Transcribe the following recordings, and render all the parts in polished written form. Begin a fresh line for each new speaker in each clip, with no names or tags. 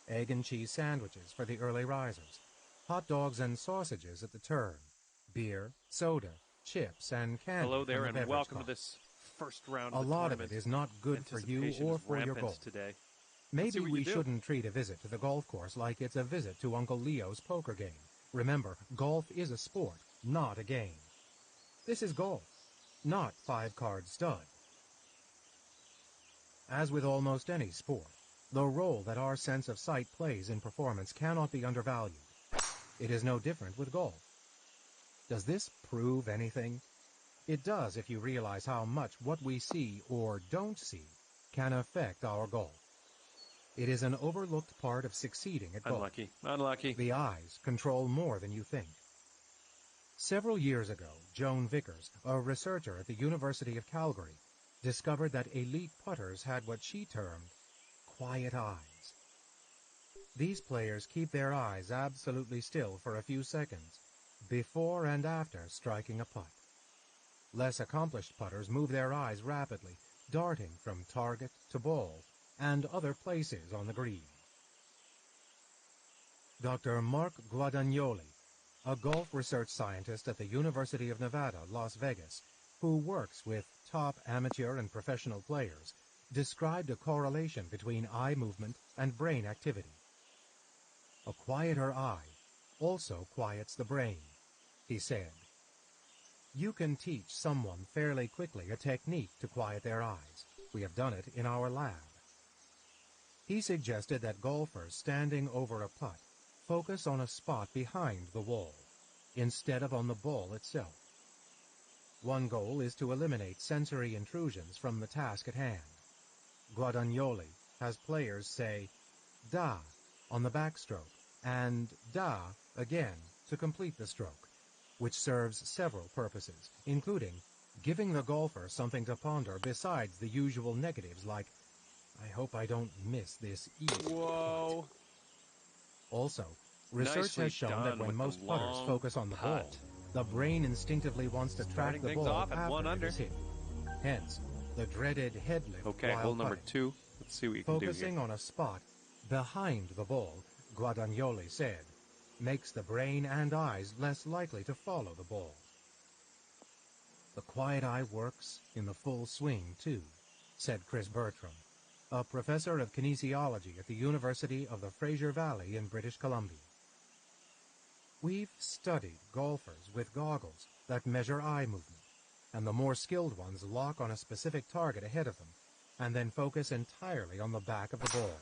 egg and cheese sandwiches for the early risers, hot dogs and sausages at the turn, beer, soda, chips, and candy.
Hello there,
from the
and welcome
cart.
to this first round
A
of the
lot
tournament.
of it is not good for you
Anticipation
or
is
for your
rampant
goal.
today.
Maybe
what
we
you do.
shouldn't treat a visit to the golf course like it's a visit to Uncle Leo's poker game. Remember, golf is a sport, not a game. This is golf, not five-card stud. As with almost any sport, the role that our sense of sight plays in performance cannot be undervalued. It is no different with golf. Does this prove anything? It does if you realize how much what we see or don't see can affect our golf. It is an overlooked part of succeeding at golf.
Unlucky.
The eyes control more than you think. Several years ago, Joan Vickers, a researcher at the University of Calgary, discovered that elite putters had what she termed quiet eyes. These players keep their eyes absolutely still for a few seconds before and after striking a putt. Less accomplished putters move their eyes rapidly, darting from target to ball and other places on the green. Dr. Mark Guadagnoli, a golf research scientist at the University of Nevada, Las Vegas, who works with top amateur and professional players, described a correlation between eye movement and brain activity. A quieter eye also quiets the brain, he said. You can teach someone fairly quickly a technique to quiet their eyes. We have done it in our lab. He suggested that golfers standing over a putt focus on a spot behind the wall, instead of on the ball itself. One goal is to eliminate sensory intrusions from the task at hand. Guadagnoli has players say da on the backstroke and da again to complete the stroke, which serves several purposes, including giving the golfer something to ponder besides the usual negatives like, I hope I don't miss this easy
Whoa.
putt. Also, research has shown that when most putters focus on the ball, the brain instinctively wants to track the ball
off at
after
one
it
under.
is hit. Hence, the dreaded head lift
Okay,
while
hole number
putting.
2. Let's see what you can do
Focusing
here.
on a spot behind the ball, Guadagnoli said, makes the brain and eyes less likely to follow the ball. The quiet eye works in the full swing, too, said Chris Bertram, a professor of kinesiology at the University of the Fraser Valley in British Columbia. We've studied golfers with goggles that measure eye movement, and the more skilled ones lock on a specific target ahead of them, and then focus entirely on the back of the ball.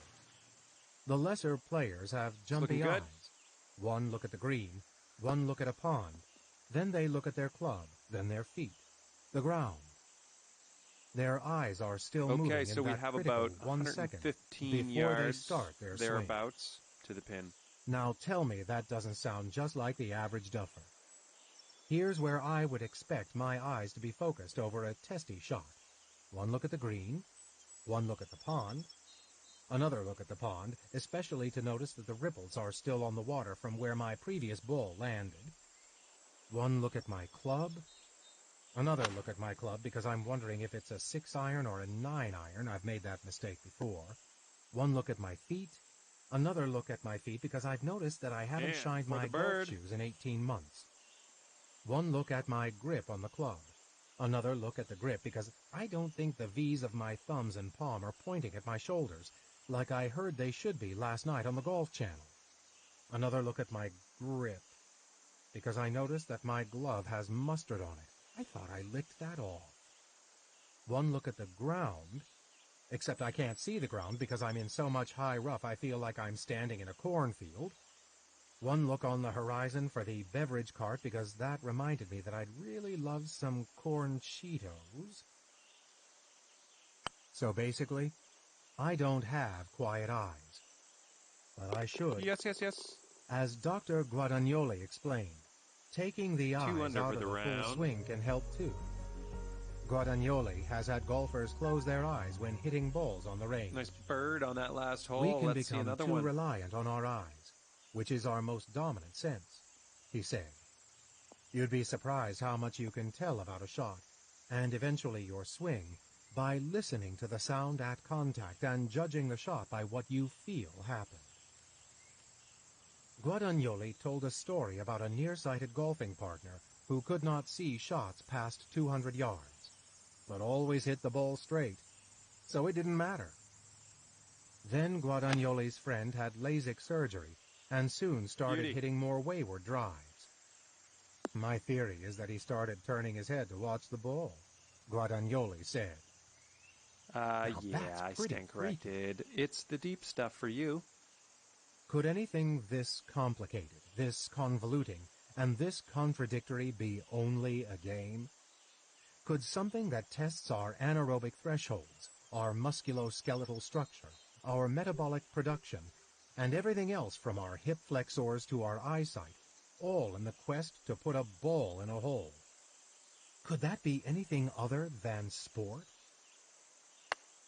The lesser players have jumpy eyes. One look at the green, one look at a pond, then they look at their club, then their feet, the ground. Their eyes are still moving in
so we
that
have
critical
about
1 second
115
before
yards
they start their swing.
thereabouts to the pin.
Now tell me that doesn't sound just like the average duffer. Here's where I would expect my eyes to be focused over a testy shot. One look at the green, one look at the pond, another look at the pond, especially to notice that the ripples are still on the water from where my previous ball landed. One look at my club, another look at my club because I'm wondering if it's a 6-iron or a 9-iron. I've made that mistake before. One look at my feet, another look at my feet because I've noticed that I haven't shined my golf shoes in 18 months. One look at my grip on the club. Another look at the grip because I don't think the V's of my thumbs and palm are pointing at my shoulders like I heard they should be last night on the Golf Channel. Another look at my grip because I noticed that my glove has mustard on it. I thought I licked that off. One look at the ground, except I can't see the ground because I'm in so much high rough I feel like I'm standing in a cornfield. One look on the horizon for the beverage cart because that reminded me that I'd really love some corn Cheetos. So basically, I don't have quiet eyes. But I should.
Yes.
As Dr. Guadagnoli explained, taking the eyes out of the full swing can help too. Guadagnoli has had golfers close their eyes when hitting balls on the range.
Nice bird on that last hole.
We can
Let's see
become
another
too
one.
reliant on our eyes, which is our most dominant sense, he said. You'd be surprised how much you can tell about a shot, and eventually your swing, by listening to the sound at contact and judging the shot by what you feel happened. Guadagnoli told a story about a nearsighted golfing partner who could not see shots past 200 yards, but always hit the ball straight, so it didn't matter. Then Guadagnoli's friend had LASIK surgery and soon started hitting more wayward drives. My theory is that he started turning his head to watch the ball, Guadagnoli said.
Yeah, I stand corrected. It's the deep stuff for you.
Could anything this complicated, this convoluting, and this contradictory be only a game? Could something that tests our anaerobic thresholds, our musculoskeletal structure, our metabolic production, and everything else from our hip flexors to our eyesight, all in the quest to put a ball in a hole? Could that be anything other than sport?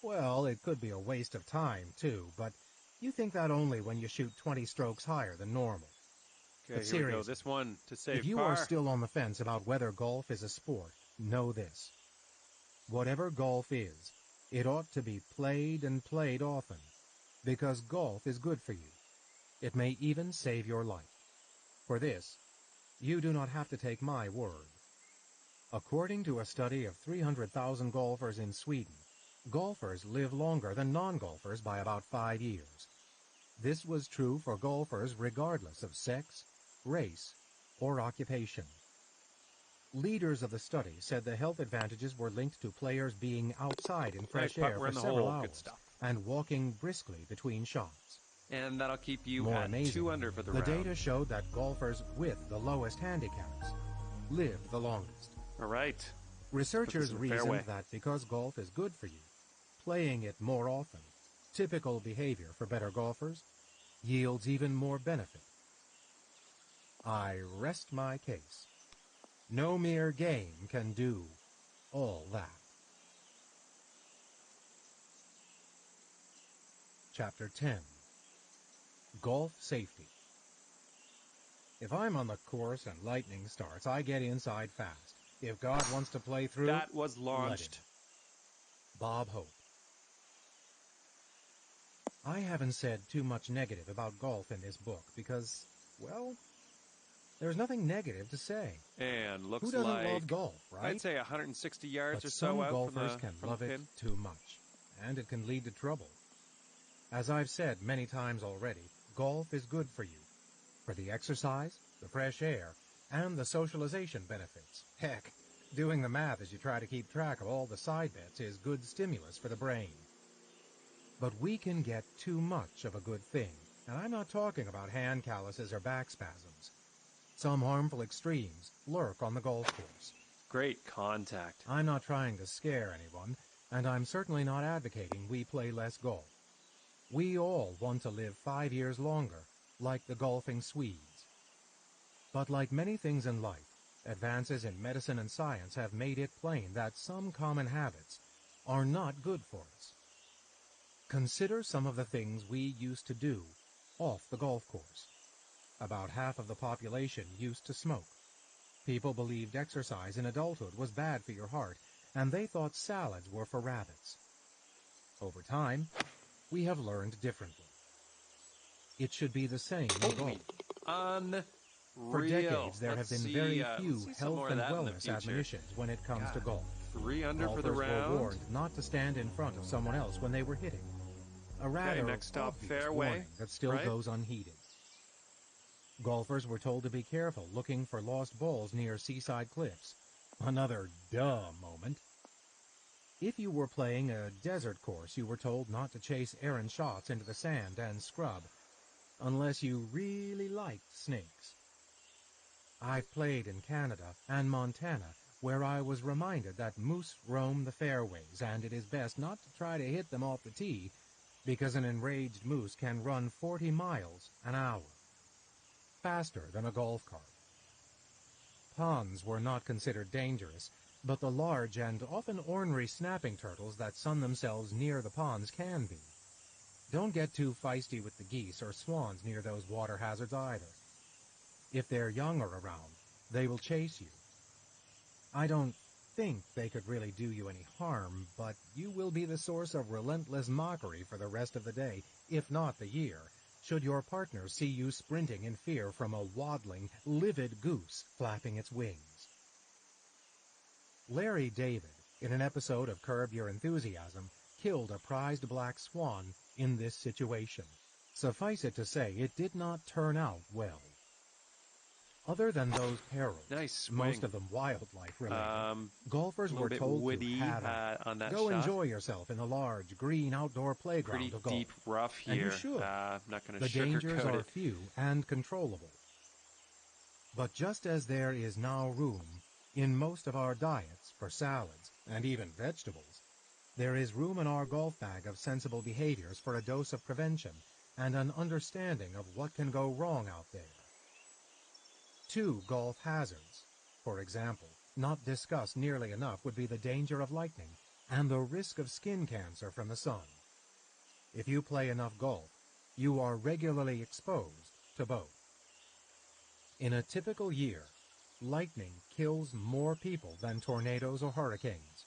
Well, it could be a waste of time, too, but you think that only when you shoot 20 strokes higher than normal.
Okay,
but
here we go. This one to save
if you
par.
are still on the fence about whether golf is a sport, know this. Whatever golf is, it ought to be played and played often, because golf is good for you. It may even save your life. For this, you do not have to take my word. According to a study of 300,000 golfers in Sweden, golfers live longer than non-golfers by about 5 years. This was true for golfers regardless of sex, race, or occupation. Leaders of the study said the health advantages were linked to players being outside in fresh air for several hours and walking briskly between shots.
And that'll keep you
More
at
amazing,
2 under for the
the
round.
data showed that golfers with the lowest handicaps lived the longest.
All right.
Researchers reasoned that because golf is good for you, playing it more often, typical behavior for better golfers, yields even more benefit. I rest my case. No mere game can do all that. Chapter 10. Golf Safety. If I'm on the course and lightning starts, I get inside fast. If God wants to play through,
that was launched.
Bob Hope. I haven't said too much negative about golf in this book because, well, there's nothing negative to say.
And looks
Who doesn't
like
love golf, right?
I'd say 160 yards
but
or so
some
out
golfers
from
can
the
love it
pin.
too much, and it can lead to trouble. As I've said many times already, golf is good for you. For the exercise, the fresh air, and the socialization benefits. Heck, doing the math as you try to keep track of all the side bets is good stimulus for the brain. But we can get too much of a good thing, and I'm not talking about hand calluses or back spasms. Some harmful extremes lurk on the golf course.
Great contact.
I'm not trying to scare anyone, and I'm certainly not advocating we play less golf. We all want to live 5 years longer, like the golfing Swedes. But like many things in life, advances in medicine and science have made it plain that some common habits are not good for us. Consider some of the things we used to do off the golf course. About half of the population used to smoke. People believed exercise in adulthood was bad for your heart, and they thought salads were for rabbits. Over time, we have learned differently. It should be the same in golf. For decades, there have been very few health and wellness admonitions when it comes to golf.
3 under for the
Golfers
round.
were warned not to stand in front of someone else when they were hitting. A rather
next stop,
obvious
fairway,
warning that still goes unheeded. Golfers were told to be careful looking for lost balls near seaside cliffs. Another duh moment. If you were playing a desert course, you were told not to chase errant shots into the sand and scrub, unless you really liked snakes. I've played in Canada and Montana, where I was reminded that moose roam the fairways, and it is best not to try to hit them off the tee, because an enraged moose can run 40 miles an hour, faster than a golf cart. Ponds were not considered dangerous, but the large and often ornery snapping turtles that sun themselves near the ponds can be. Don't get too feisty with the geese or swans near those water hazards either. If their young are around, they will chase you. I don't think they could really do you any harm, but you will be the source of relentless mockery for the rest of the day, if not the year, should your partner see you sprinting in fear from a waddling, livid goose flapping its wings. Larry David, in an episode of Curb Your Enthusiasm, killed a prized black swan in this situation. Suffice it to say, it did not turn out well. Other than those perils,
nice
most of them wildlife-related, golfers were told
woody,
to hat
on that
go
shot.
Enjoy yourself in the large, green outdoor playground
Pretty
of golf.
deep rough here.
And you should.
I'm not going to
The dangers
sugarcoat
are
it.
few and controllable. But just as there is now room in most of our diets for salads and even vegetables, there is room in our golf bag of sensible behaviors for a dose of prevention and an understanding of what can go wrong out there. 2 golf hazards, for example, not discussed nearly enough would be the danger of lightning and the risk of skin cancer from the sun. If you play enough golf, you are regularly exposed to both. In a typical year, lightning kills more people than tornadoes or hurricanes.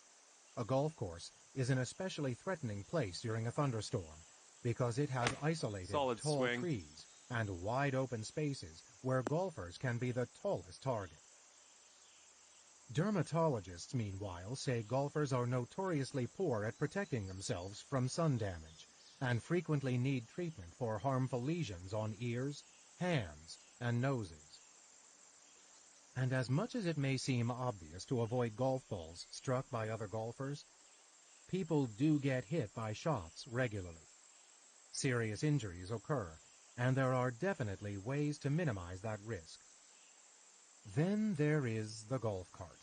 A golf course is an especially threatening place during a thunderstorm because it has isolated tall trees and wide open spaces where golfers can be the tallest target. Dermatologists, meanwhile, say golfers are notoriously poor at protecting themselves from sun damage and frequently need treatment for harmful lesions on ears, hands, and noses. And as much as it may seem obvious to avoid golf balls struck by other golfers, people do get hit by shots regularly. Serious injuries occur, and there are definitely ways to minimize that risk. Then there is the golf cart,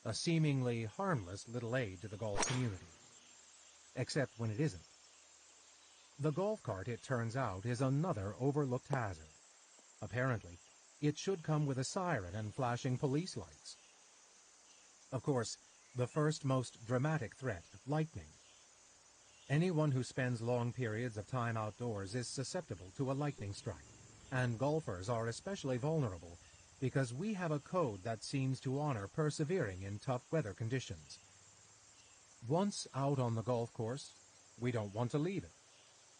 a seemingly harmless little aid to the golf community. Except when it isn't. The golf cart, it turns out, is another overlooked hazard. Apparently, it should come with a siren and flashing police lights. Of course, the first most dramatic threat, lightning. Anyone who spends long periods of time outdoors is susceptible to a lightning strike, and golfers are especially vulnerable because we have a code that seems to honor persevering in tough weather conditions. Once out on the golf course, we don't want to leave it.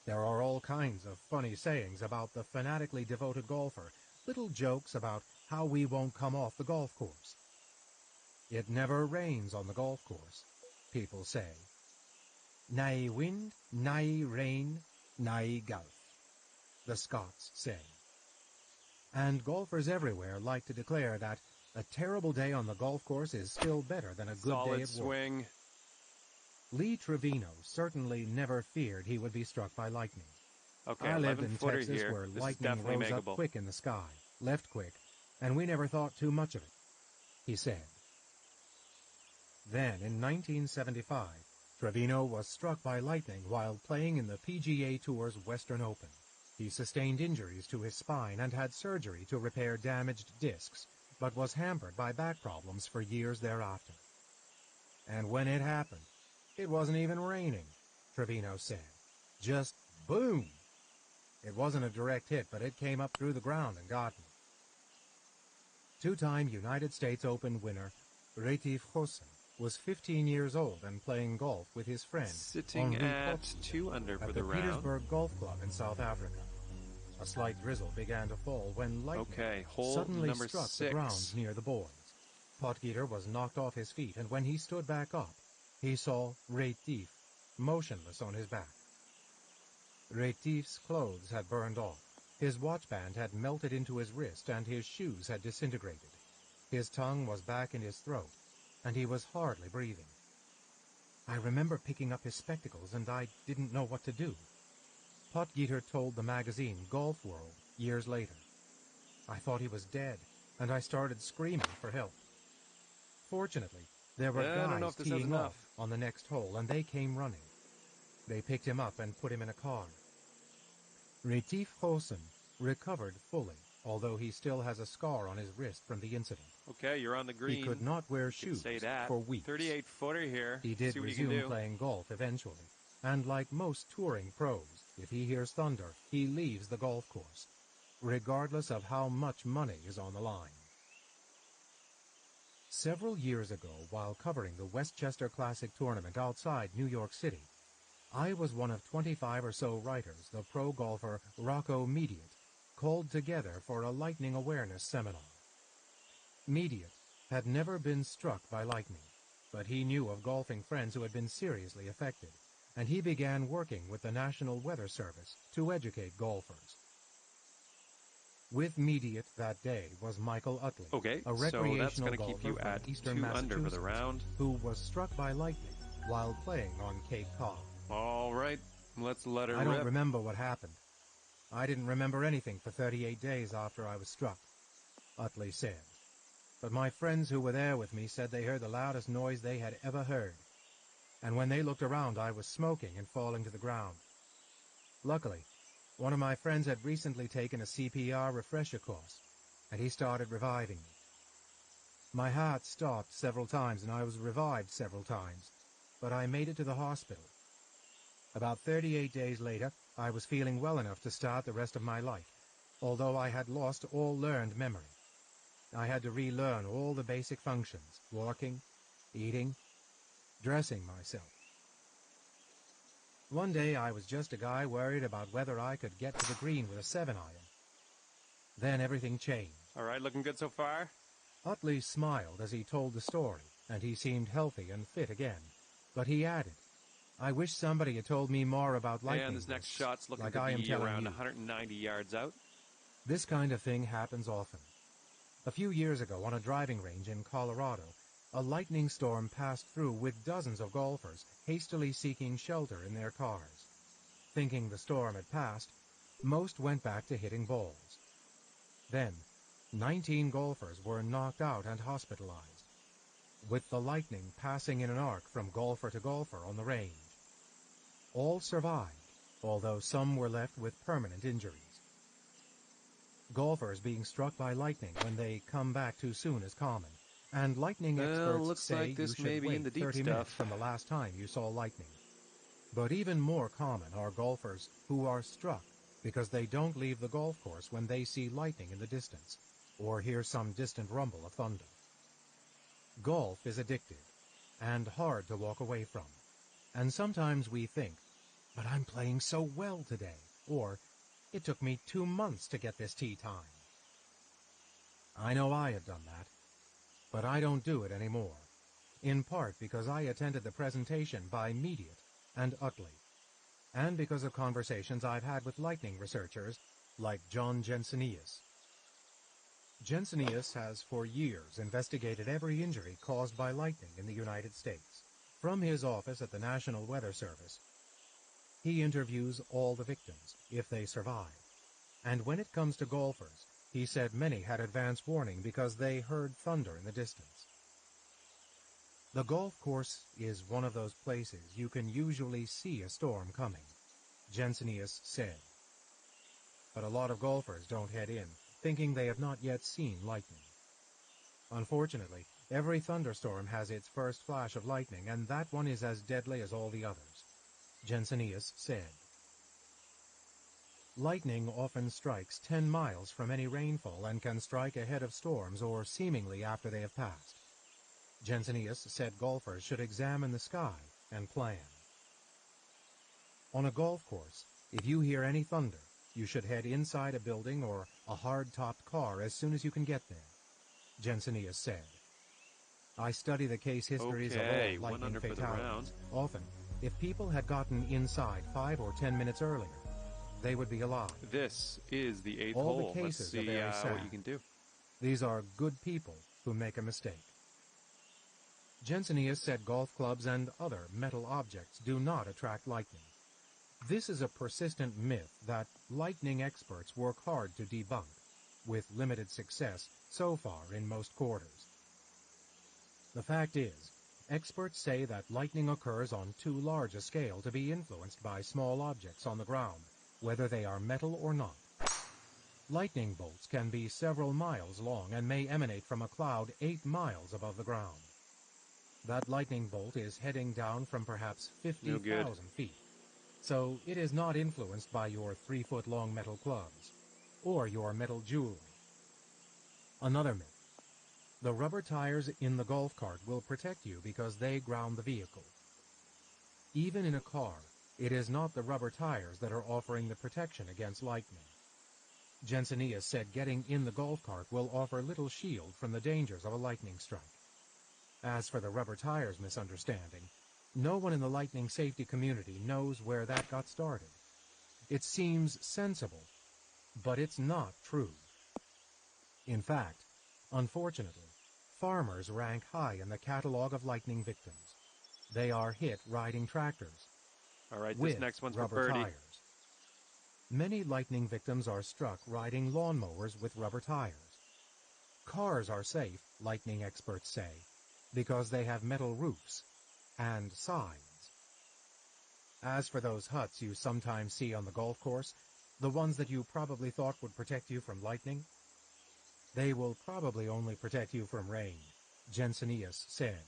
There are all kinds of funny sayings about the fanatically devoted golfer, little jokes about how we won't come off the golf course. It never rains on the golf course, people say. Nae wind, nae rain, nae golf, the Scots say. And golfers everywhere like to declare that a terrible day on the golf course is still better than a good day at work.
Swing.
Lee Trevino certainly never feared he would be struck by lightning.
Okay,
I lived in Texas
here.
where
This
lightning rose up quick in the sky, left quick, and we never thought too much of it, he said. Then, in 1975, Trevino was struck by lightning while playing in the PGA Tour's Western Open. He sustained injuries to his spine and had surgery to repair damaged discs, but was hampered by back problems for years thereafter. And when it happened, it wasn't even raining, Trevino said. Just boom! It wasn't a direct hit, but it came up through the ground and got me. 2-time United States Open winner Retief Goosen was 15 years old and playing golf with his friend
sitting at 2 under for the round.
Petersburg Golf Club in South Africa. A slight drizzle began to fall when lightning suddenly struck
6.
the ground near the boards. Potgieter was knocked off his feet, and when he stood back up, he saw Retief motionless on his back. Retief's clothes had burned off. His watchband had melted into his wrist, and his shoes had disintegrated. His tongue was back in his throat, and he was hardly breathing. I remember picking up his spectacles, and I didn't know what to do. Potgieter told the magazine Golf World years later. I thought he was dead, and I started screaming for help. Fortunately, there were guys teeing off on the next hole, and they came running. They picked him up and put him in a car. Retief Goosen recovered fully, although he still has a scar on his wrist from the incident.
Okay, you're on the green.
He could not wear shoes for weeks.
38-footer here.
He did resume playing golf eventually, and like most touring pros, if he hears thunder, he leaves the golf course, regardless of how much money is on the line. Several years ago, while covering the Westchester Classic tournament outside New York City, I was one of 25 or so writers the pro golfer Rocco Mediate called together for a lightning awareness seminar. Mediate had never been struck by lightning, but he knew of golfing friends who had been seriously affected, and he began working with the National Weather Service to educate golfers. With Mediate that day was Michael Utley, a recreational golfer from eastern Massachusetts, who was struck by lightning while playing on Cape Cod.
All right, let's let her rip.
I don't remember what happened. I didn't remember anything for 38 days after I was struck, Utley said. But my friends who were there with me said they heard the loudest noise they had ever heard. And when they looked around, I was smoking and falling to the ground. Luckily, one of my friends had recently taken a CPR refresher course, and he started reviving me. My heart stopped several times and I was revived several times, but I made it to the hospital. About 38 days later, I was feeling well enough to start the rest of my life, although I had lost all learned memory. I had to relearn all the basic functions, walking, eating, dressing myself. One day I was just a guy worried about whether I could get to the green with a 7-iron. Then everything changed.
All right, looking good so far?
Utley smiled as he told the story, and he seemed healthy and fit again. But he added, I wish somebody had told me more about lightning.
And this next shot's looking
like
to
I am
be
telling
around
you.
190 yards out.
This kind of thing happens often. A few years ago on a driving range in Colorado, a lightning storm passed through with dozens of golfers hastily seeking shelter in their cars. Thinking the storm had passed, most went back to hitting balls. Then, 19 golfers were knocked out and hospitalized, with the lightning passing in an arc from golfer to golfer on the range. All survived, although some were left with permanent injuries. Golfers being struck by lightning when they come back too soon is common, and lightning experts say
like this
you
may
should
be
wait
in the deep
30
stuff.
minutes from the last time you saw lightning. But even more common are golfers who are struck because they don't leave the golf course when they see lightning in the distance, or hear some distant rumble of thunder. Golf is addictive, and hard to walk away from, and sometimes we think, but I'm playing so well today, or it took me 2 months to get this tee time. I know I have done that, but I don't do it anymore, in part because I attended the presentation by Mediate and Utley, and because of conversations I've had with lightning researchers like John Jensenius. Jensenius has for years investigated every injury caused by lightning in the United States. From his office at the National Weather Service, he interviews all the victims, if they survive. And when it comes to golfers, he said many had advance warning because they heard thunder in the distance. The golf course is one of those places you can usually see a storm coming, Jensenius said. But a lot of golfers don't head in, thinking they have not yet seen lightning. Unfortunately, every thunderstorm has its first flash of lightning, and that one is as deadly as all the others, Jensenius said. Lightning often strikes 10 miles from any rainfall and can strike ahead of storms or seemingly after they have passed. Jensenius said golfers should examine the sky and plan. On a golf course, if you hear any thunder, you should head inside a building or a hard-topped car as soon as you can get there, Jensenius said. I study the case histories of all lightning fatalities. Often, if people had gotten inside 5 or 10 minutes earlier, they would be alive.
This is the 8th
all
hole.
The cases
Let's see
are very sad.
What you can do.
These are good people who make a mistake. Jensenius said golf clubs and other metal objects do not attract lightning. This is a persistent myth that lightning experts work hard to debunk, with limited success so far in most quarters. The fact is, experts say that lightning occurs on too large a scale to be influenced by small objects on the ground, whether they are metal or not. Lightning bolts can be several miles long and may emanate from a cloud 8 miles above the ground. That lightning bolt is heading down from perhaps 50,000 feet, so it is not influenced by your 3-foot-long metal clubs or your metal jewelry. Another myth. The rubber tires in the golf cart will protect you because they ground the vehicle. Even in a car, It is not the rubber tires that are offering the protection against lightning. Jensenius said getting in the golf cart will offer little shield from the dangers of a lightning strike. As for the rubber tires misunderstanding, no one in the lightning safety community knows where that got started. It seems sensible, but it's not true. In fact, unfortunately, farmers rank high in the catalog of lightning victims. They are hit riding tractors.
All right,
with
this next one's for
rubber
birdie.
tires. Many lightning victims are struck riding lawnmowers with rubber tires. Cars are safe, lightning experts say, because they have metal roofs and sides. As for those huts you sometimes see on the golf course, the ones that you probably thought would protect you from lightning, they will probably only protect you from rain, Jensenius said.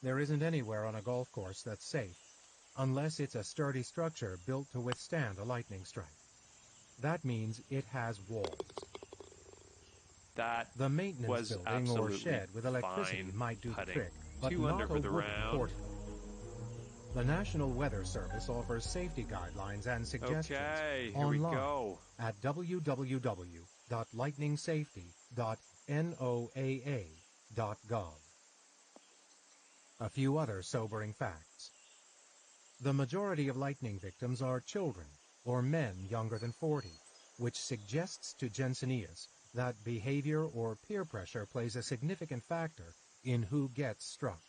There isn't anywhere on a golf course that's safe, unless it's a sturdy structure built to withstand a lightning strike. That means it has walls.
That
the maintenance
was
building or shed with electricity
fine
might do
putting.
the trick, but
2
not
under
a
for the
wooden
round.
portal. The National Weather Service offers safety guidelines and suggestions
Okay, here
online
we go.
at www.lightningsafety.noaa.gov. A few other sobering facts. The majority of lightning victims are children or men younger than 40, which suggests to Jensenius that behavior or peer pressure plays a significant factor in who gets struck.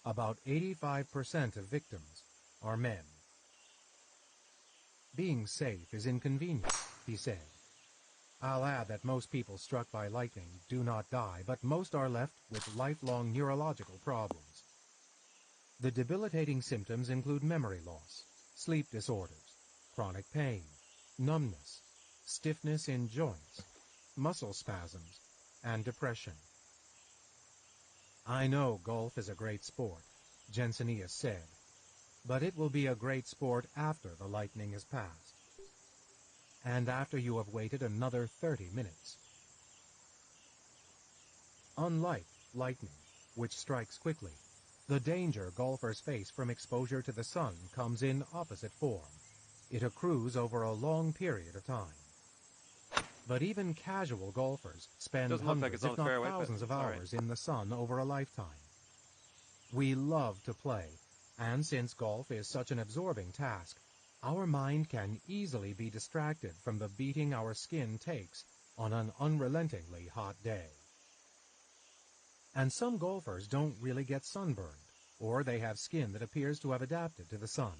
About 85% of victims are men. Being safe is inconvenient, he said. I'll add that most people struck by lightning do not die, but most are left with lifelong neurological problems. The debilitating symptoms include memory loss, sleep disorders, chronic pain, numbness, stiffness in joints, muscle spasms, and depression. I know golf is a great sport, Jensenius said, but it will be a great sport after the lightning has passed, and after you have waited another 30 minutes. Unlike lightning, which strikes quickly, the danger golfers face from exposure to the sun comes in opposite form. It accrues over a long period of time. But even casual golfers spend hundreds, if not thousands of hours in the sun over a lifetime. We love to play, and since golf is such an absorbing task, our mind can easily be distracted from the beating our skin takes on an unrelentingly hot day. And some golfers don't really get sunburned, or they have skin that appears to have adapted to the sun.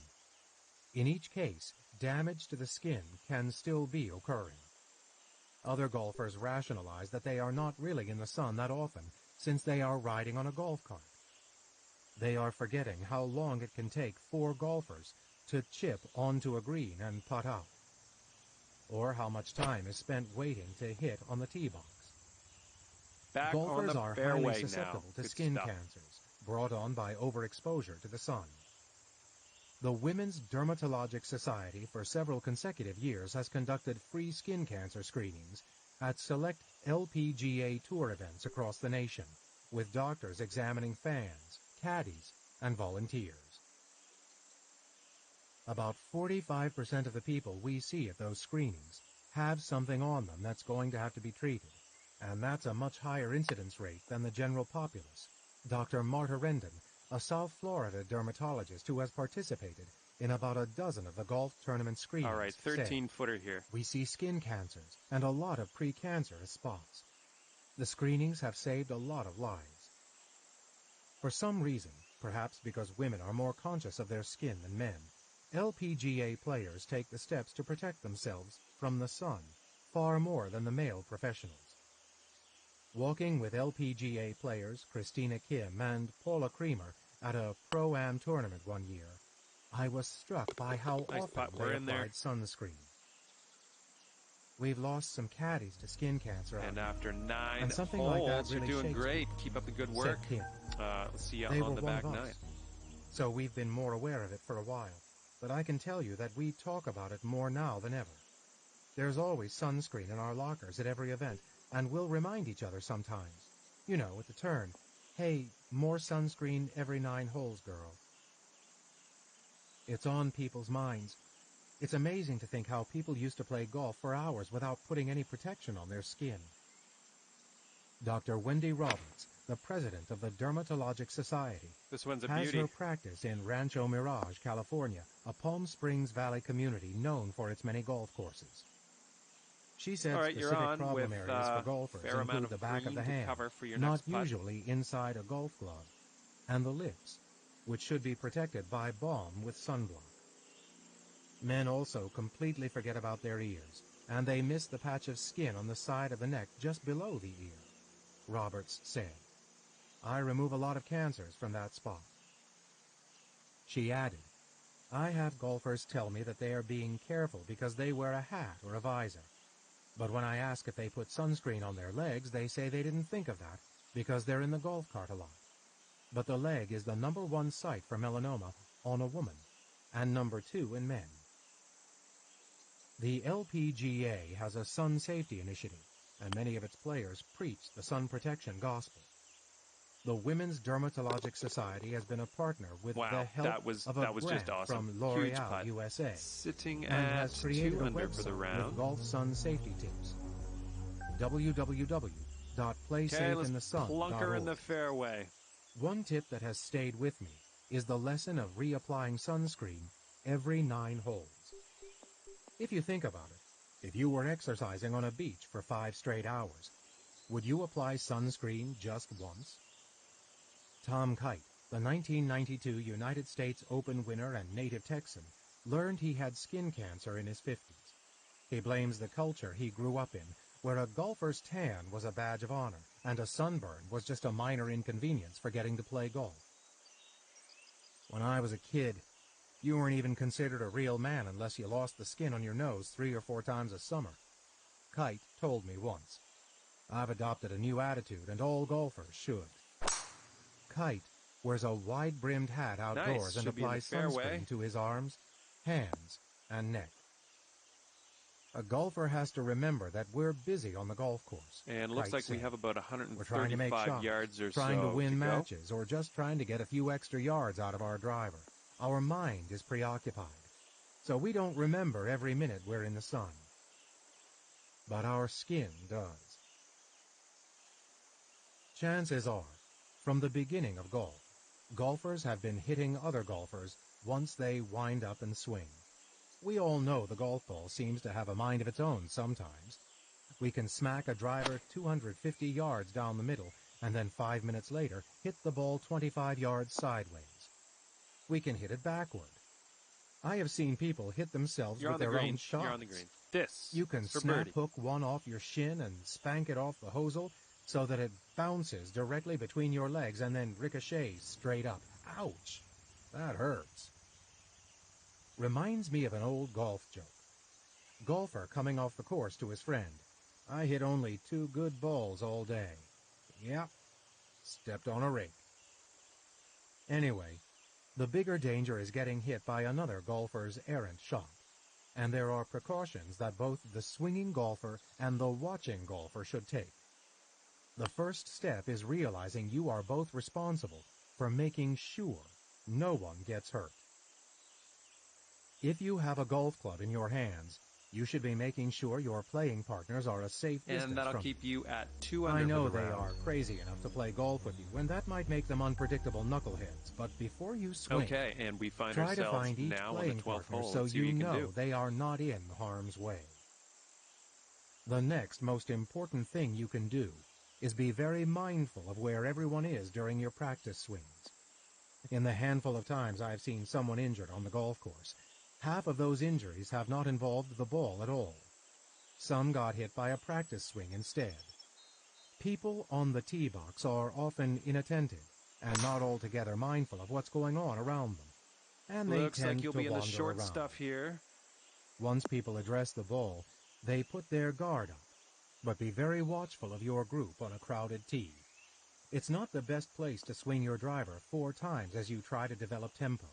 In each case, damage to the skin can still be occurring. Other golfers rationalize that they are not really in the sun that often, since they are riding on a golf cart. They are forgetting how long it can take 4 golfers to chip onto a green and putt out, or how much time is spent waiting to hit on the tee box. Golfers are highly susceptible to skin cancers brought on by overexposure to the sun. The Women's Dermatologic Society for several consecutive years has conducted free skin cancer screenings at select LPGA tour events across the nation, with doctors examining fans, caddies, and volunteers. About 45% of the people we see at those screenings have something on them that's going to have to be treated, and that's a much higher incidence rate than the general populace. Dr. Marta Rendon, a South Florida dermatologist who has participated in about a dozen of the golf tournament screenings,
all right, 13-footer here.
We see skin cancers and a lot of precancerous spots. The screenings have saved a lot of lives. For some reason, perhaps because women are more conscious of their skin than men, LPGA players take the steps to protect themselves from the sun far more than the male professionals. Walking with LPGA players Christina Kim and Paula Creamer at a Pro-Am tournament one year, I was struck by how often they applied sunscreen. We've lost some caddies to skin cancer.
And after 9
and something
holes,
like that really
you're doing great.
Me,
Keep up the good work. Let's see you on the back 9.
So we've been more aware of it for a while. But I can tell you that we talk about it more now than ever. There's always sunscreen in our lockers at every event, and we'll remind each other sometimes. You know, at the turn, hey, more sunscreen every 9 holes, girl. It's on people's minds. It's amazing to think how people used to play golf for hours without putting any protection on their skin. Dr. Wendy Roberts, the president of the Dermatologic Society,
This one's a
has
beauty.
her practice in Rancho Mirage, California, a Palm Springs Valley community known for its many golf courses. She said specific problem areas for golfers include the back of the hand, not usually inside a golf glove, and the lips, which should be protected by balm with sunblock. Men also completely forget about their ears, and they miss the patch of skin on the side of the neck just below the ear, Roberts said. I remove a lot of cancers from that spot. She added, I have golfers tell me that they are being careful because they wear a hat or a visor. But when I ask if they put sunscreen on their legs, they say they didn't think of that because they're in the golf cart a lot. But the leg is the #1 site for melanoma on a woman, and #2 in men. The LPGA has a sun safety initiative, and many of its players preach the sun protection gospel. The Women's Dermatologic Society has been a partner with the help of a grant from L'Oreal USA,
Sitting
and
at
has created
2
a
under for the
website
round.
with golf sun safety tips. www.playsafeinthesun.org.
Plunker in the fairway.
One tip that has stayed with me is the lesson of reapplying sunscreen every 9 holes. If you think about it, if you were exercising on a beach for 5 straight hours, would you apply sunscreen just once? Tom Kyte, the 1992 United States Open winner and native Texan, learned he had skin cancer in his 50s. He blames the culture he grew up in, where a golfer's tan was a badge of honor, and a sunburn was just a minor inconvenience for getting to play golf. When I was a kid, you weren't even considered a real man unless you lost the skin on your nose 3 or 4 times a summer, Kyte told me once. I've adopted a new attitude, and all golfers should. Kyte wears a wide-brimmed hat outdoors and applies sunscreen to his arms, hands, and neck. A golfer has to remember that we're busy on the golf course.
And looks like we have about 135 yards or so
trying to win matches, or just trying to get a few extra yards out of our driver. Our mind is preoccupied, so we don't remember every minute we're in the sun. But our skin does. Chances are, from the beginning of golf, golfers have been hitting other golfers once they wind up and swing. We all know the golf ball seems to have a mind of its own sometimes. We can smack a driver 250 yards down the middle and then 5 minutes later hit the ball 25 yards sideways. We can hit it backward. I have seen people hit themselves with their own shots.
You're on the green. This
You can snap hook one off your shin and spank it off the hosel so that it bounces directly between your legs and then ricochets straight up. Ouch! That hurts. Reminds me of an old golf joke. Golfer coming off the course to his friend. I hit only 2 good balls all day. Yep, stepped on a rake. Anyway, the bigger danger is getting hit by another golfer's errant shot. And there are precautions that both the swinging golfer and the watching golfer should take. The first step is realizing you are both responsible for making sure no one gets hurt. If you have a golf club in your hands, you should be making sure your playing partners are a safe distance from you.
And that'll keep you at 2 under.
I know they are crazy enough to play golf with you, and that might make them unpredictable knuckleheads. But before you swing,
okay, and we find
try to
ourselves
find each
now
playing
on the 12th
partner
hole
so
and see what
you
can
know
do.
they are not in harm's way. The next most important thing you can do is be very mindful of where everyone is during your practice swings. In the handful of times I've seen someone injured on the golf course, half of those injuries have not involved the ball at all. Some got hit by a practice swing instead. People on the tee box are often inattentive and not altogether mindful of what's going on around them, and they
Looks
tend
like you'll
to
be in the
wander
short
around.
stuff here.
Once people address the ball, they put their guard up, but be very watchful of your group on a crowded tee. It's not the best place to swing your driver 4 times as you try to develop tempo.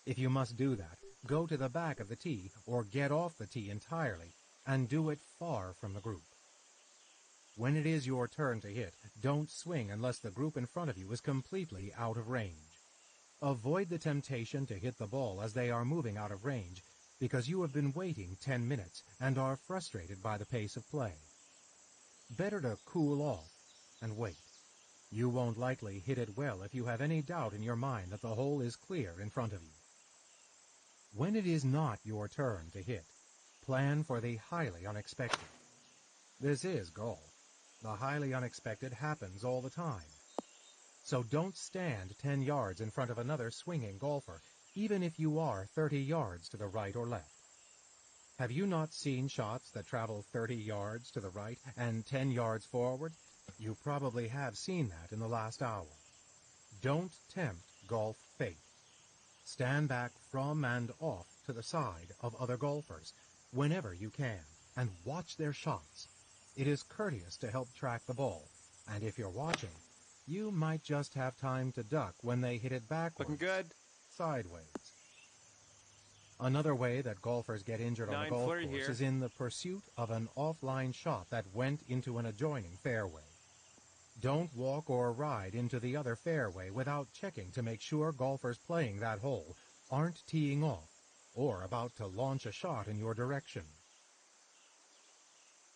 If you must do that, go to the back of the tee or get off the tee entirely and do it far from the group. When it is your turn to hit, don't swing unless the group in front of you is completely out of range. Avoid the temptation to hit the ball as they are moving out of range, because you have been waiting 10 minutes and are frustrated by the pace of play. Better to cool off and wait. You won't likely hit it well if you have any doubt in your mind that the hole is clear in front of you. When it is not your turn to hit, plan for the highly unexpected. This is golf. The highly unexpected happens all the time. So don't stand 10 yards in front of another swinging golfer, even if you are 30 yards to the right or left. Have you not seen shots that travel 30 yards to the right and 10 yards forward? You probably have seen that in the last hour. Don't tempt golf fate. Stand back from and off to the side of other golfers whenever you can and watch their shots. It is courteous to help track the ball, and if you're watching, you might just have time to duck when they hit it backwards.
Looking good.
Sideways. Another way that golfers get injured on the golf course is in the pursuit of an offline shot that went into an adjoining fairway. Don't walk or ride into the other fairway without checking to make sure golfers playing that hole aren't teeing off or about to launch a shot in your direction.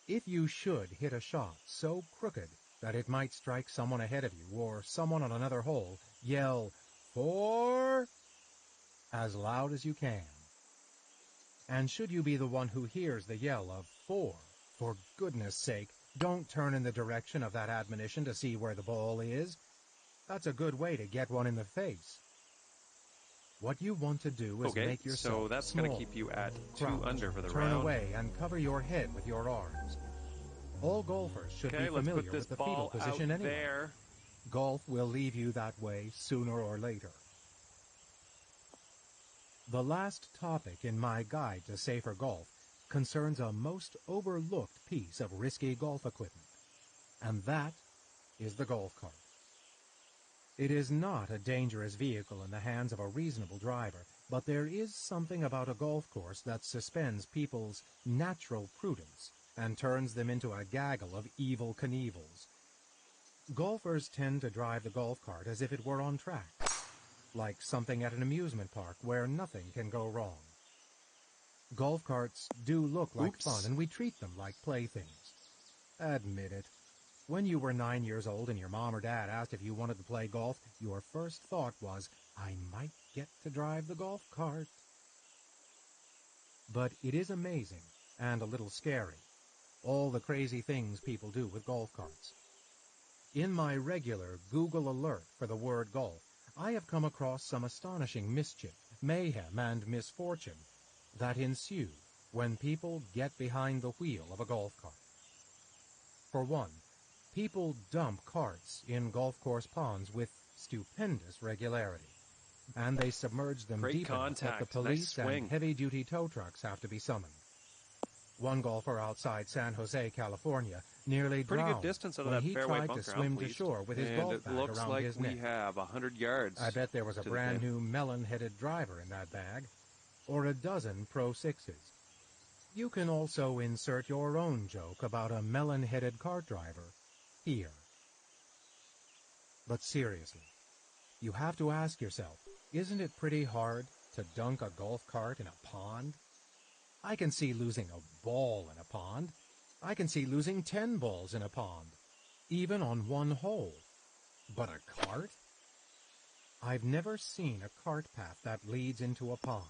If you should hit a shot so crooked that it might strike someone ahead of you or someone on another hole, yell, "4!" as loud as you can. And should you be the one who hears the yell of 4, for goodness sake, don't turn in the direction of that admonition to see where the ball is. That's a good way to get one in the face. What you want to do is make yourself
so that's
small.
going to keep you at 2
Crouch,
under for the
turn
round.
away and cover your head with your arms. All golfers should be familiar with the fetal position anyway.
There.
Golf will leave you that way sooner or later. The last topic in my guide to safer golf concerns a most overlooked piece of risky golf equipment, and that is the golf cart. It is not a dangerous vehicle in the hands of a reasonable driver, but there is something about a golf course that suspends people's natural prudence and turns them into a gaggle of evil Knievels. Golfers tend to drive the golf cart as if it were on track, like something at an amusement park where nothing can go wrong. Golf carts do look like fun, and we treat them like playthings. Admit it. When you were 9 years old and your mom or dad asked if you wanted to play golf, your first thought was, I might get to drive the golf cart. But it is amazing, and a little scary, all the crazy things people do with golf carts. In my regular Google alert for the word golf, I have come across some astonishing mischief, mayhem, and misfortune that ensue when people get behind the wheel of a golf cart. For one, people dump carts in golf course ponds with stupendous regularity, and they submerge them deep enough that the police and heavy-duty tow trucks have to be summoned. One golfer outside San Jose, California, nearly drowned when he tried to swim to shore with his golf bag around his neck.
We have 100 yards.
I bet there was a brand-new melon-headed driver in that bag, or a dozen Pro 6s. You can also insert your own joke about a melon-headed cart driver here. But seriously, you have to ask yourself, isn't it pretty hard to dunk a golf cart in a pond? I can see losing a ball in a pond. I can see losing 10 balls in a pond, even on one hole. But a cart? I've never seen a cart path that leads into a pond.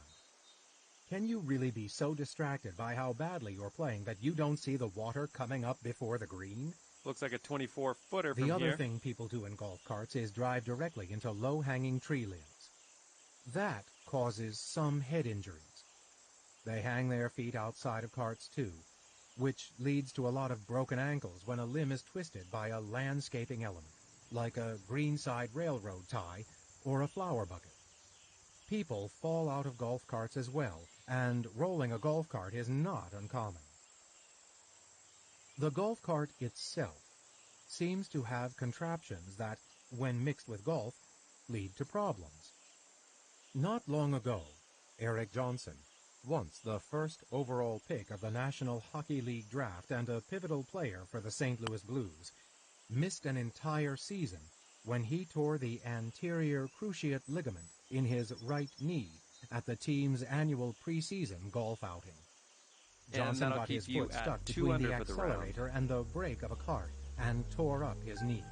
Can you really be so distracted by how badly you're playing that you don't see the water coming up before the green?
Looks like a 24-footer from
here.
The
other thing people do in golf carts is drive directly into low-hanging tree limbs. That causes some head injuries. They hang their feet outside of carts too, which leads to a lot of broken ankles when a limb is twisted by a landscaping element, like a greenside railroad tie or a flower bucket. People fall out of golf carts as well, and rolling a golf cart is not uncommon. The golf cart itself seems to have contraptions that, when mixed with golf, lead to problems. Not long ago, Eric Johnson, once the first overall pick of the National Hockey League draft and a pivotal player for the St. Louis Blues, missed an entire season when he tore the anterior cruciate ligament in his right knee at the team's annual preseason golf outing. Johnson got his foot stuck between the accelerator and the brake of a cart and tore up his knee.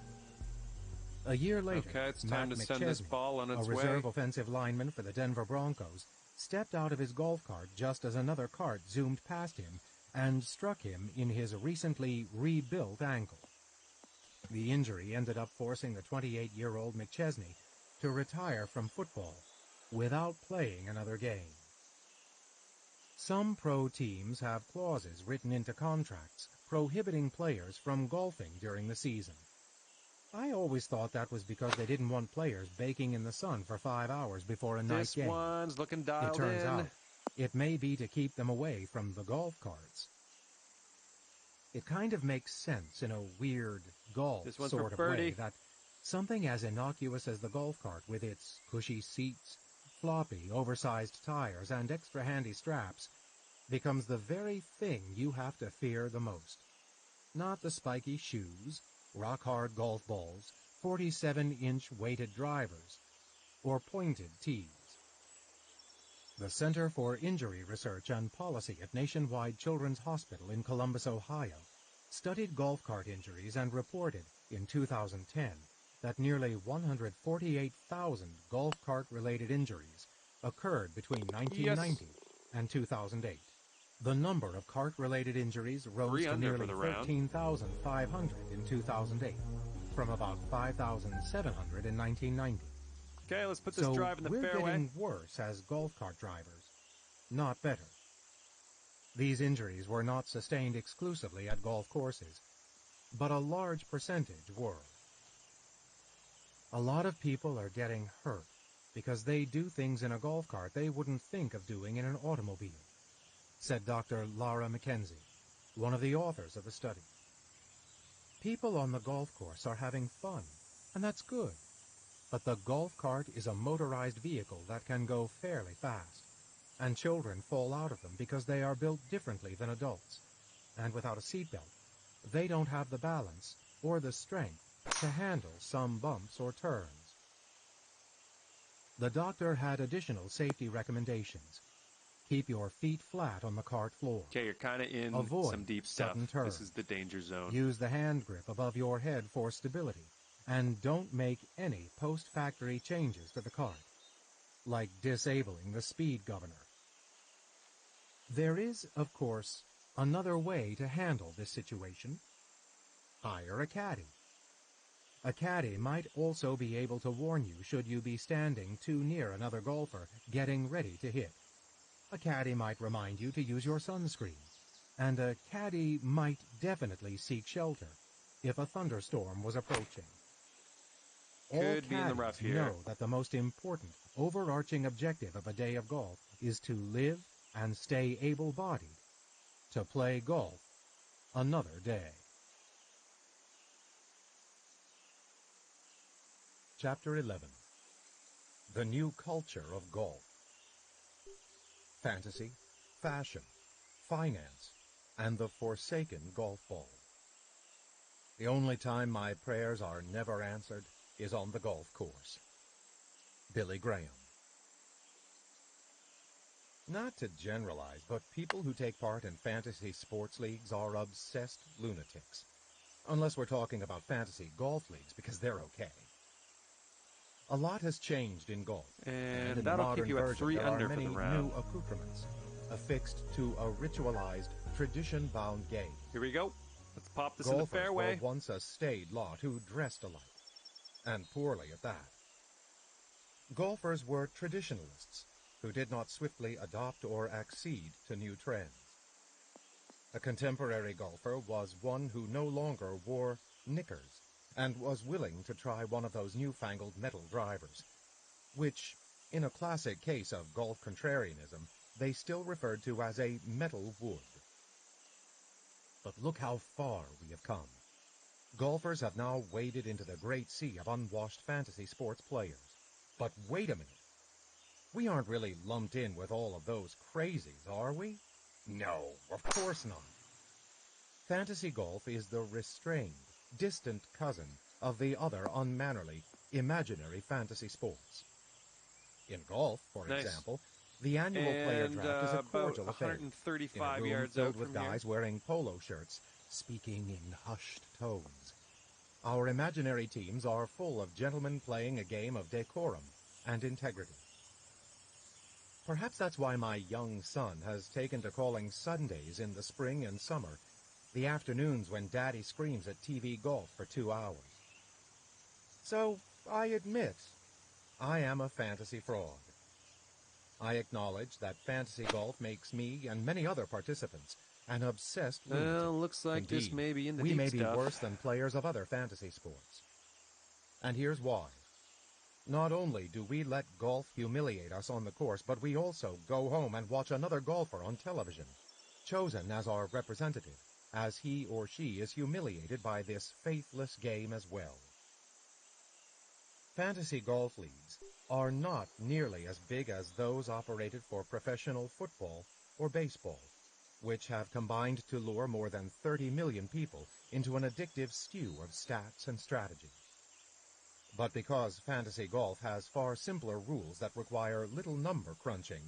A year later,
it's time
Matt
to send this
McChesney,
ball on its
a reserve
way.
offensive lineman for the Denver Broncos, stepped out of his golf cart just as another cart zoomed past him and struck him in his recently rebuilt ankle. The injury ended up forcing the 28-year-old McChesney to retire from football without playing another game. Some pro teams have clauses written into contracts prohibiting players from golfing during the season. I always thought that was because they didn't want players baking in the sun for 5 hours before a night game.
This one's looking dialed in.
It turns out it may be to keep them away from the golf carts. It kind of makes sense in a weird golf sort of way that something as innocuous as the golf cart with its cushy seats, floppy, oversized tires, and extra handy straps becomes the very thing you have to fear the most. Not the spiky shoes, rock-hard golf balls, 47-inch weighted drivers, or pointed tees. The Center for Injury Research and Policy at Nationwide Children's Hospital in Columbus, Ohio, studied golf cart injuries and reported in 2010 that nearly 148,000 golf cart-related injuries occurred between 1990 and 2008. The number of cart-related injuries rose to nearly 13,500 in 2008, from about 5,700 in 1990.
Okay, let's put this drive in the fairway.
So we're getting worse as golf cart drivers, not better. These injuries were not sustained exclusively at golf courses, but a large percentage were. A lot of people are getting hurt because they do things in a golf cart they wouldn't think of doing in an automobile, said Dr. Laura McKenzie, one of the authors of the study. People on the golf course are having fun, and that's good. But the golf cart is a motorized vehicle that can go fairly fast, and children fall out of them because they are built differently than adults, and without a seatbelt, they don't have the balance or the strength to handle some bumps or turns. The doctor had additional safety recommendations. Keep your feet flat on the cart floor.
Okay, you're kind of in some deep stuff. This is the danger zone.
Use the hand grip above your head for stability. And don't make any post-factory changes to the cart, like disabling the speed governor. There is, of course, another way to handle this situation. Hire a caddy. A caddy might also be able to warn you should you be standing too near another golfer getting ready to hit. A caddy might remind you to use your sunscreen, and a caddy might definitely seek shelter if a thunderstorm was approaching.
Could be in the rough here.
Know that the most important, overarching objective of a day of golf is to live and stay able-bodied to play golf another day. Chapter 11. The New Culture of Golf. Fantasy, fashion, finance, and the forsaken golf ball. The only time my prayers are never answered is on the golf course. Billy Graham. Not to generalize, but people who take part in fantasy sports leagues are obsessed lunatics. Unless we're talking about fantasy golf leagues, because they're okay. A lot has changed in golf, and in the modern version there are many new accoutrements, affixed to a ritualized, tradition-bound game.
Here we go. Let's pop this in the fairway.
Golfers were once a staid lot who dressed alike, and poorly at that. Golfers were traditionalists who did not swiftly adopt or accede to new trends. A contemporary golfer was one who no longer wore knickers and was willing to try one of those newfangled metal drivers, which, in a classic case of golf contrarianism, they still referred to as a metal wood. But look how far we have come. Golfers have now waded into the great sea of unwashed fantasy sports players. But wait a minute. We aren't really lumped in with all of those crazies, are we? No, of course not. Fantasy golf is the restrained, distant cousin of the other unmannerly, imaginary fantasy sports. In golf, for
Nice.
example, the annual player draft is a cordial
about
affair.
135
in a room
yards
filled
out
with
from
guys
here.
wearing polo shirts, speaking in hushed tones. Our imaginary teams are full of gentlemen playing a game of decorum and integrity. Perhaps that's why my young son has taken to calling Sundays in the spring and summer the afternoons when Daddy screams at TV golf for 2 hours. So, I admit, I am a fantasy fraud. I acknowledge that fantasy golf makes me and many other participants an obsessed lunatic.
Well, looks like
Indeed,
this may be in the
we
deep
may
stuff.
be worse than players of other fantasy sports. And here's why. Not only do we let golf humiliate us on the course, but we also go home and watch another golfer on television, chosen as our representative, as he or she is humiliated by this faithless game as well. Fantasy golf leagues are not nearly as big as those operated for professional football or baseball, which have combined to lure more than 30 million people into an addictive stew of stats and strategy. But because fantasy golf has far simpler rules that require little number crunching,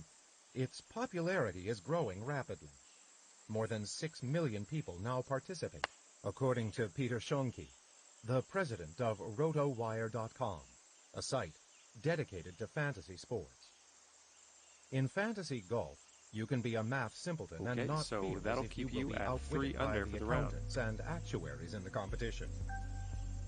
its popularity is growing rapidly. More than 6 million people now participate, according to Peter Schonke, the president of RotoWire.com, a site dedicated to fantasy sports. In fantasy golf, you can be a math simpleton and not
so
feel
that'll
as if you
keep
will
you
be
at
outwitted
3
by
under
the
for the round.
accountants and actuaries in the competition.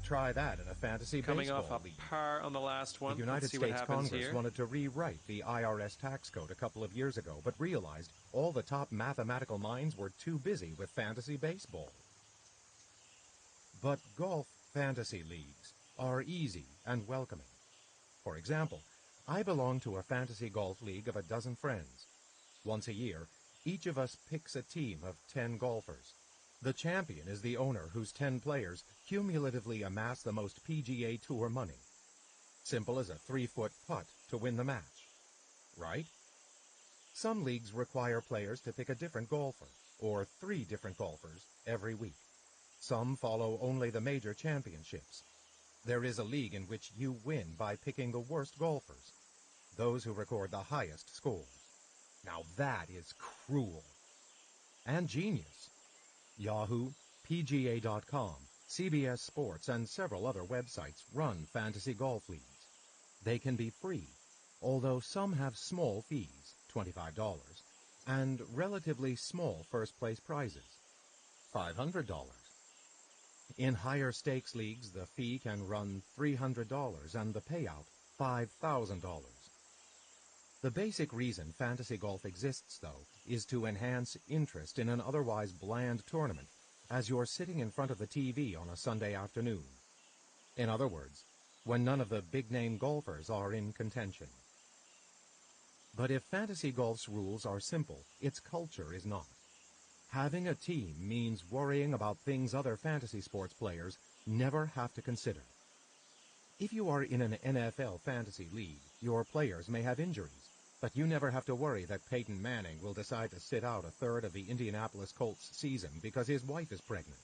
Try that in a fantasy
Coming
baseball
off a
league.
par on the last one.
The United
Let's see what
States
happens
Congress
here.
wanted to rewrite the IRS tax code a couple of years ago, but realized all the top mathematical minds were too busy with fantasy baseball. But golf fantasy leagues are easy and welcoming. For example, I belong to a fantasy golf league of a dozen friends. Once a year, each of us picks a team of 10 golfers. The champion is the owner whose 10 players cumulatively amass the most PGA Tour money. Simple as a 3-foot putt to win the match. Right? Some leagues require players to pick a different golfer, or 3 different golfers, every week. Some follow only the major championships. There is a league in which you win by picking the worst golfers, those who record the highest scores. Now that is cruel. And genius. Yahoo, PGA.com, CBS Sports, and several other websites run fantasy golf leagues. They can be free, although some have small fees, $25, and relatively small first-place prizes, $500. In higher stakes leagues, the fee can run $300 and the payout $5,000. The basic reason fantasy golf exists, though, is to enhance interest in an otherwise bland tournament as you're sitting in front of the TV on a Sunday afternoon. In other words, when none of the big-name golfers are in contention. But if fantasy golf's rules are simple, its culture is not. Having a team means worrying about things other fantasy sports players never have to consider. If you are in an NFL fantasy league, your players may have injuries, but you never have to worry that Peyton Manning will decide to sit out a third of the Indianapolis Colts season because his wife is pregnant.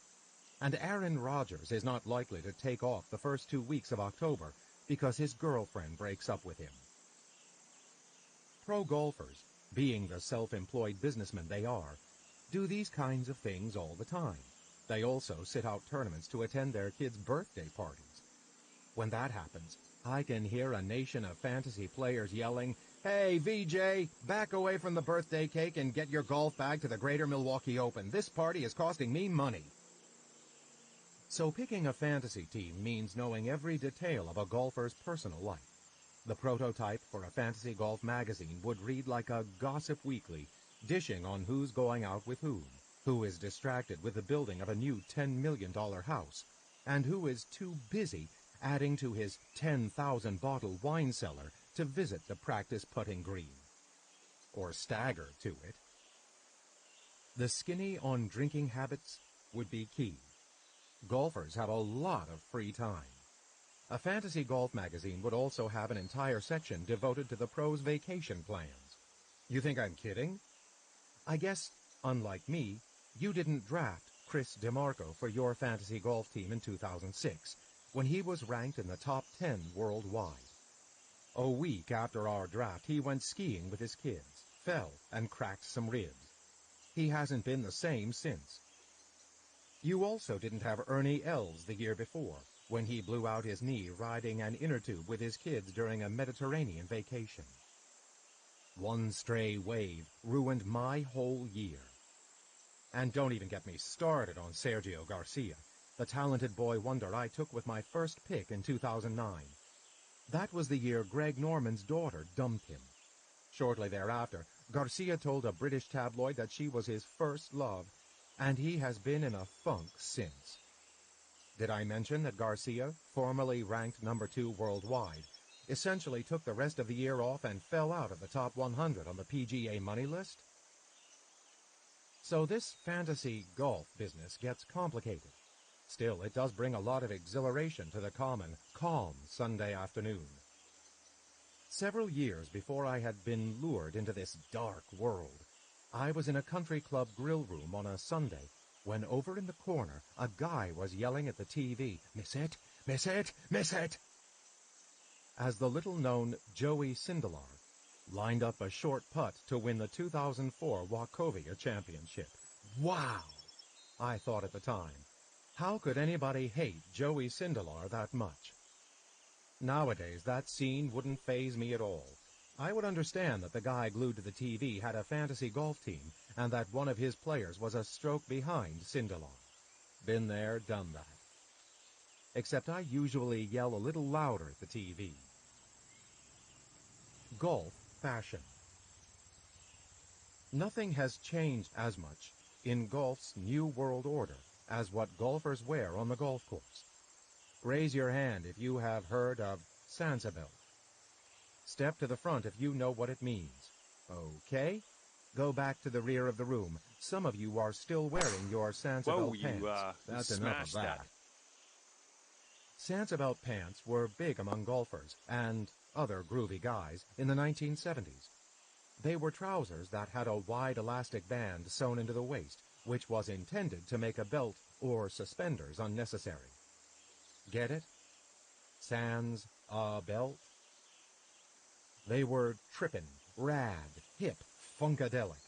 And Aaron Rodgers is not likely to take off the first 2 weeks of October because his girlfriend breaks up with him. Pro golfers, being the self-employed businessmen they are, do these kinds of things all the time. They also sit out tournaments to attend their kids' birthday parties. When that happens, I can hear a nation of fantasy players yelling, "Hey, VJ, back away from the birthday cake and get your golf bag to the Greater Milwaukee Open. This party is costing me money." So picking a fantasy team means knowing every detail of a golfer's personal life. The prototype for a fantasy golf magazine would read like a gossip weekly, dishing on who's going out with whom, who is distracted with the building of a new $10 million house, and who is too busy adding to his 10,000-bottle wine cellar to visit the practice putting green. Or stagger to it. The skinny on drinking habits would be key. Golfers have a lot of free time. A fantasy golf magazine would also have an entire section devoted to the pros' vacation plans. You think I'm kidding? I guess, unlike me, you didn't draft Chris DeMarco for your fantasy golf team in 2006, when he was ranked in the top 10 worldwide. A week after our draft, he went skiing with his kids, fell, and cracked some ribs. He hasn't been the same since. You also didn't have Ernie Els the year before, when he blew out his knee riding an inner tube with his kids during a Mediterranean vacation. One stray wave ruined my whole year. And don't even get me started on Sergio Garcia, the talented boy wonder I took with my first pick in 2009. That was the year Greg Norman's daughter dumped him. Shortly thereafter, Garcia told a British tabloid that she was his first love, and he has been in a funk since. Did I mention that Garcia, formerly ranked number 2 worldwide, essentially took the rest of the year off and fell out of the top 100 on the PGA money list? So this fantasy golf business gets complicated. Still, it does bring a lot of exhilaration to the common, calm Sunday afternoon. Several years before I had been lured into this dark world, I was in a country club grill room on a Sunday when over in the corner a guy was yelling at the TV, "Miss it, miss it, miss it!" as the little-known Joey Sindelar lined up a short putt to win the 2004 Wachovia Championship. Wow! I thought at the time. How could anybody hate Joey Sindelar that much? Nowadays, that scene wouldn't faze me at all. I would understand that the guy glued to the TV had a fantasy golf team and that one of his players was a stroke behind Sindelar. Been there, done that. Except I usually yell a little louder at the TV. Golf fashion. Nothing has changed as much in golf's new world order as what golfers wear on the golf course. Raise your hand if you have heard of Sansabelt. Step to the front if you know what it means. Okay? Go back to the rear of the room. Some of you are still wearing your Sansabelt pants.
That's enough of that.
Sansabelt pants were big among golfers and other groovy guys in the 1970s. They were trousers that had a wide elastic band sewn into the waist, which was intended to make a belt or suspenders unnecessary. Get it? Sans a belt? They were trippin', rad, hip, funkadelic,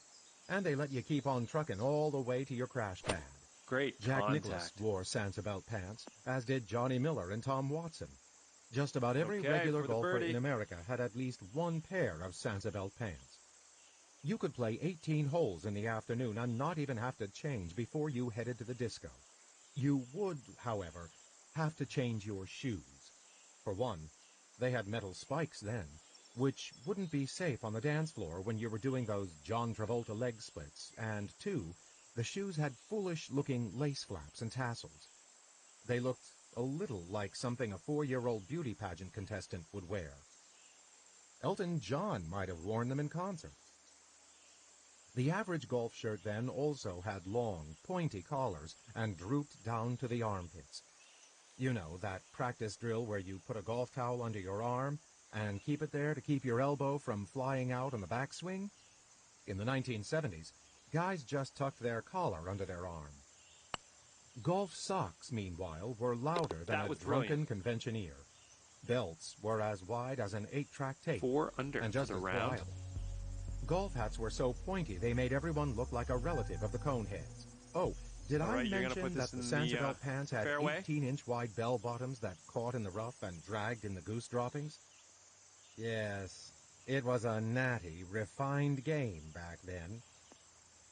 and they let you keep on truckin' all the way to your crash pad.
Great
Jack
contact.
Nicklaus wore Sansabelt pants, as did Johnny Miller and Tom Watson. Just about every regular golfer in America had at least one pair of Sansabelt pants. You could play 18 holes in the afternoon and not even have to change before you headed to the disco. You would, however, have to change your shoes. For one, they had metal spikes then, which wouldn't be safe on the dance floor when you were doing those John Travolta leg splits, and two, the shoes had foolish-looking lace flaps and tassels. They looked a little like something a 4-year-old beauty pageant contestant would wear. Elton John might have worn them in concert. The average golf shirt then also had long, pointy collars and drooped down to the armpits. You know, that practice drill where you put a golf towel under your arm and keep it there to keep your elbow from flying out on the backswing? In the 1970s, guys just tucked their collar under their arm. Golf socks, meanwhile, were louder than a drunken conventioneer. Belts were as wide as an 8-track tape,
4 under
and just
for the
as
round.
wild. Golf hats were so pointy they made everyone look like a relative of the Coneheads. Oh, did I mention that the Sansabelt pants had 18-inch wide bell bottoms that caught in the rough and dragged in the goose droppings? Yes, it was a natty, refined game back then.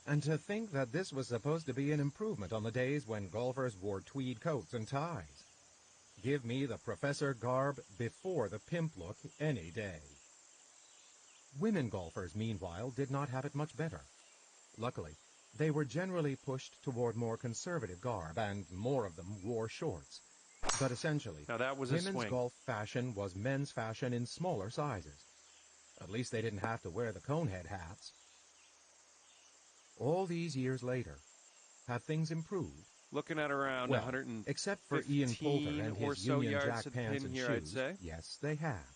And to think that this was supposed to be an improvement on the days when golfers wore tweed coats and ties. Give me the professor garb before the pimp look any day. Women golfers, meanwhile, did not have it much better. Luckily, they were generally pushed toward more conservative garb, and more of them wore shorts. But essentially,
Now that was
women's golf fashion was men's fashion in smaller sizes. At least they didn't have to wear the conehead hats. All these years later, have things improved?
Looking at around
Well, except for Ian Poulter and his Union Jack pants and shoes, yes, they have.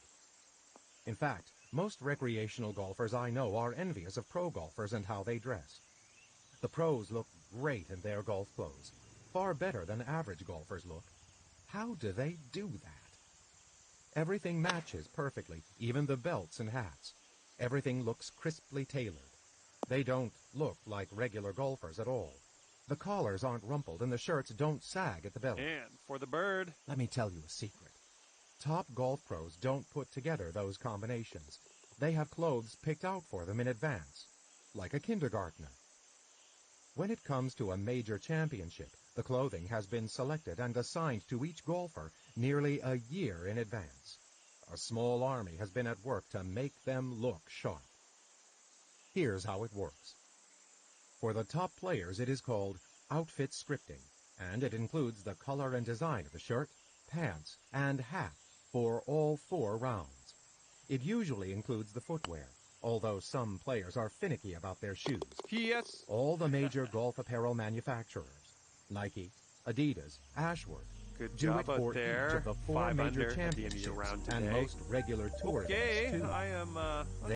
In fact, most recreational golfers I know are envious of pro golfers and how they dress. The pros look great in their golf clothes, far better than average golfers look. How do they do that? Everything matches perfectly, even the belts and hats. Everything looks crisply tailored. They don't look like regular golfers at all. The collars aren't rumpled and the shirts don't sag at the belly.
And for the bird.
Let me tell you a secret. Top golf pros don't put together those combinations. They have clothes picked out for them in advance, like a kindergartner. When it comes to a major championship, the clothing has been selected and assigned to each golfer nearly a year in advance. A small army has been at work to make them look sharp. Here's how it works. For the top players, it is called outfit scripting, and it includes the color and design of the shirt, pants, and hat for all 4 rounds. It usually includes the footwear, although some players are finicky about their shoes.
Yes.
All the major golf apparel manufacturers, Nike, Adidas, Ashworth,
Good
do it
job
for
out there.
each of the 4
5
major
under at the end of
championships
your round
and
today.
most regular tour
Okay,
events, too.
I am